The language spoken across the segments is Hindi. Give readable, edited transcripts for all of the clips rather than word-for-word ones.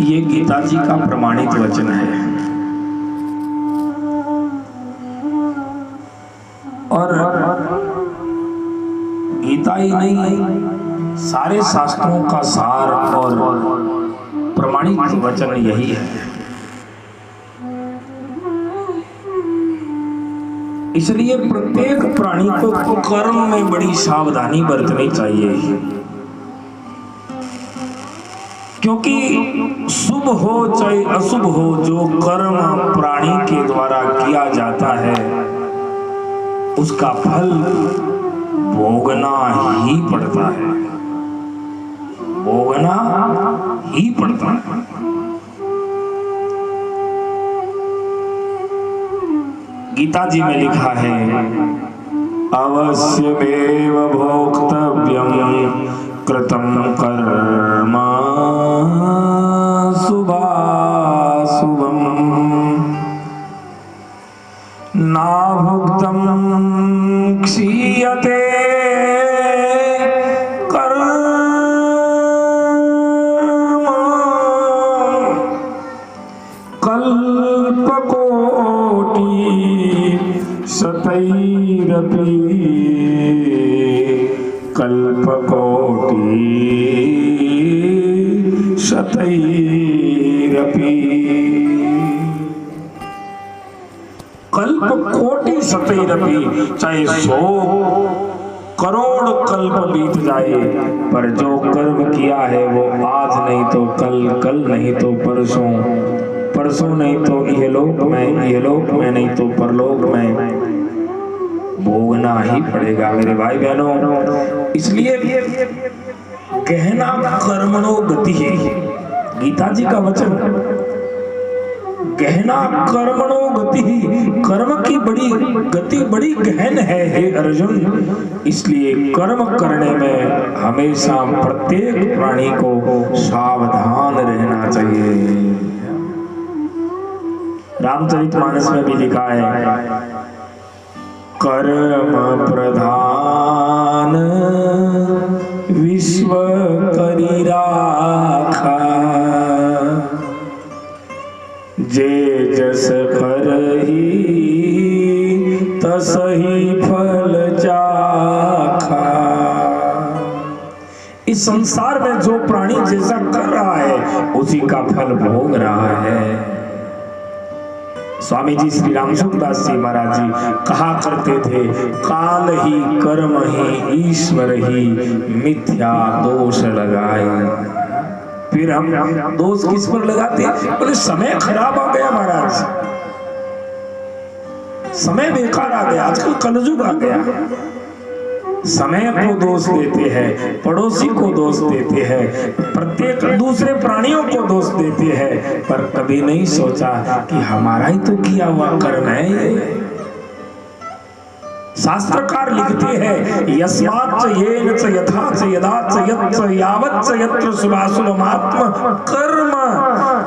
ये गीता जी का प्रमाणित वचन है और गीता ही नहीं, सारे शास्त्रों का सार और प्रमाणित वचन यही है। इसलिए प्रत्येक प्राणी को कर्म में बड़ी सावधानी बरतनी चाहिए, क्योंकि शुभ हो चाहे अशुभ हो, जो कर्म प्राणी के द्वारा किया जाता है उसका फल भोगना ही पड़ता है, भोगना ही पड़ता है। गीता जी में लिखा है, अवश्यमेव भोक्तव्यम कृतं कर्म शुभाशुभम् नाभुक्तं क्षीयते कर्म कल्पकोटि शतैरपि कल्पकोटि शतैरपि कल्पकोटि शतैरपि, चाहे 100 करोड़ कल्प बीत जाए पर जो कर्म किया है वो आज नहीं तो कल, कल नहीं तो परसों, परसों नहीं तो इहलोक में, इहलोक में नहीं तो परलोक में भोगना ही पड़ेगा मेरे भाई बहनों। इसलिए गहना कर्मणो गति है, गीता जी का वचन, गहना कर्मणो गति, कर्म की बड़ी गति बड़ी गहन है हे अर्जुन। इसलिए कर्म करने में हमेशा प्रत्येक प्राणी को सावधान रहना चाहिए। रामचरितमानस में भी लिखा है, कर्म प्रधान विश्व करी राखा, जे जस करही तसही फल चाखा। इस संसार में जो प्राणी जैसा कर रहा है उसी का फल भोग रहा है। स्वामी जी श्री रामचंद्रदास जी महाराज जी कहा करते थे, काल ही कर्म ही ईश्वर ही मिथ्या दोष लगाए। फिर हम दोष किस पर लगाते हैं? बोले समय खराब आ गया महाराज, समय बेकार आ गया, आजकल कलयुग आ गया। समय को दोष देते हैं, पड़ोसी को दोष देते हैं, प्रत्येक दूसरे प्राणियों को दोष देते हैं, पर कभी नहीं सोचा कि हमारा ही तो किया हुआ कर्म है ये। शास्त्रकार लिखते हैं, यस्मात् च येन च यथा च यदा च यत् च यावत् च यत्र शुभाशुभमात्म कर्म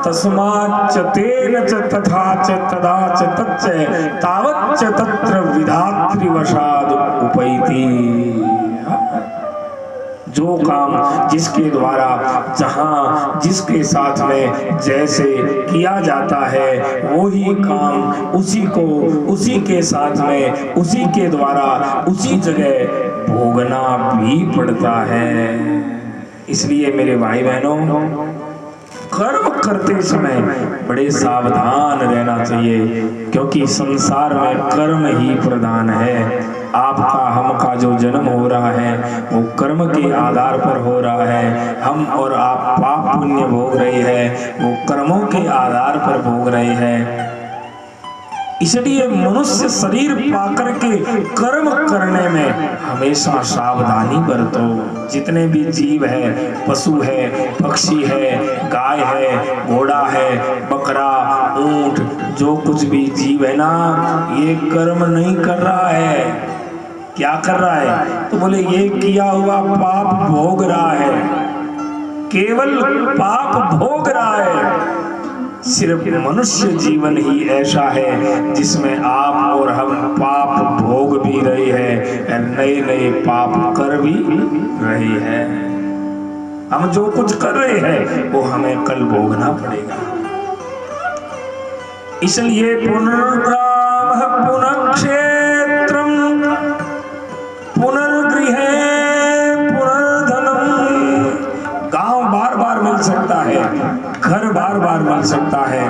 तस्मात् च तेन च तथा च तदा च तच्च तावत् च तत्र विधातृवशाद् उपैति। जो काम जिसके द्वारा जहां जिसके साथ में जैसे किया जाता है वही काम उसी को उसी के साथ में उसी के द्वारा उसी जगह भोगना भी पड़ता है। इसलिए मेरे भाई बहनों, कर्म करते समय बड़े सावधान रहना चाहिए, क्योंकि संसार में कर्म ही प्रधान है। आपका हमका जो जन्म हो रहा है वो कर्म के आधार पर हो रहा है। हम और आप पाप पुण्य भोग रहे हैं, वो कर्मों के आधार पर भोग रहे हैं। इसलिए मनुष्य शरीर पाकर के कर्म करने में हमेशा सावधानी बरतो। जितने भी जीव है, पशु है, पक्षी है, गाय है, घोड़ा है, बकरा, ऊंट, जो कुछ भी जीव है ना, ये कर्म नहीं कर रहा है। क्या कर रहा है? तो बोले ये किया हुआ पाप भोग रहा है, केवल पाप भोग रहा है। सिर्फ मनुष्य जीवन ही ऐसा है जिसमें आप और हम पाप भोग भी रहे हैं, नए नए पाप कर भी रहे हैं। हम जो कुछ कर रहे हैं वो हमें कल भोगना पड़ेगा। इसलिए पुनर्ग्रामः पुनर्क्षेत्रम पुनर्गृहे पुनर्धनम। गांव बार बार मिल सकता है, घर बार बार मिल सकता है,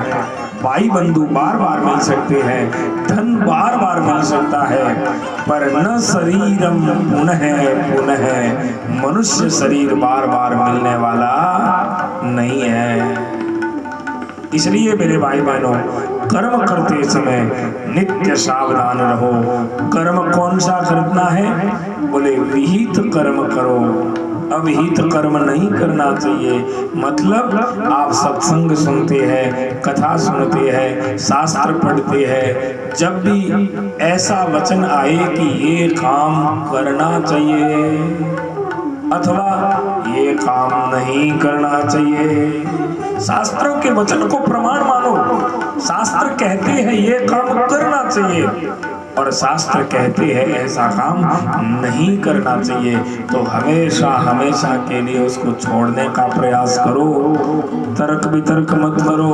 भाई बंधु बार बार मिल सकते हैं, धन बार बार मिल सकता है, पर न शरीरम पुनः पुनः, मनुष्य शरीर बार बार मिलने वाला नहीं है। इसलिए मेरे भाई बहनों, कर्म करते समय नित्य सावधान रहो। कर्म कौन सा करना है? बोले विहित कर्म करो, अविहित कर्म नहीं करना चाहिए। मतलब आप सत्संग सुनते हैं, कथा सुनते हैं, शास्त्र पढ़ते हैं, जब भी ऐसा वचन आए कि ये काम करना चाहिए अथवा ये काम नहीं करना चाहिए, शास्त्रों के वचन को प्रमाण मानो। शास्त्र कहते हैं ये काम करना चाहिए और शास्त्र कहते हैं ऐसा काम नहीं करना चाहिए, तो हमेशा हमेशा के लिए उसको छोड़ने का प्रयास करो। तर्क वितर्क मत करो।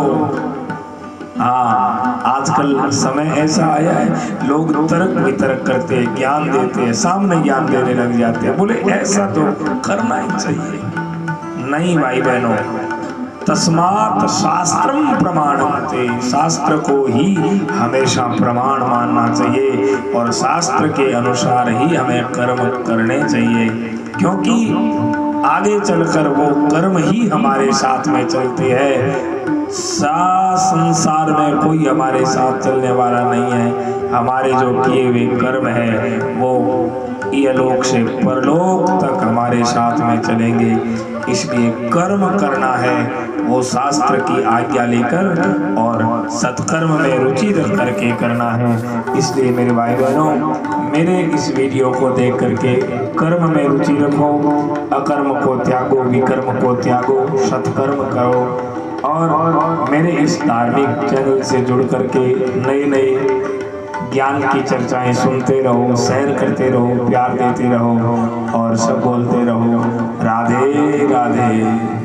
हाँ, आजकल समय ऐसा आया है, लोग तर्क वितर्क करते हैं, ज्ञान देते हैं, सामने ज्ञान देने लग जाते हैं, बोले ऐसा तो करना ही चाहिए। नहीं भाई बहनों, तस्मात् शास्त्रम प्रमाणन्ते, शास्त्र को ही हमेशा प्रमाण मानना चाहिए और शास्त्र के अनुसार ही हमें कर्म करने चाहिए, क्योंकि आगे चलकर वो कर्म ही हमारे साथ में चलते हैं। संसार में कोई हमारे साथ चलने वाला नहीं है। हमारे जो किए हुए कर्म है वो इहलोक से परलोक तक हमारे साथ में चलेंगे। इसलिए कर्म करना है वो शास्त्र की आज्ञा लेकर और सत्कर्म में रुचि रख करके करना है। इसलिए मेरे भाई बहनों, मेरे इस वीडियो को देख करके कर्म में रुचि रखो, अकर्म को त्यागो, विकर्म को त्यागो, सत्कर्म करो और मेरे इस धार्मिक चैनल से जुड़ करके नए नए ज्ञान की चर्चाएं सुनते रहो, शेयर करते रहो, प्यार देते रहो और सब बोलते रहो राधे राधे।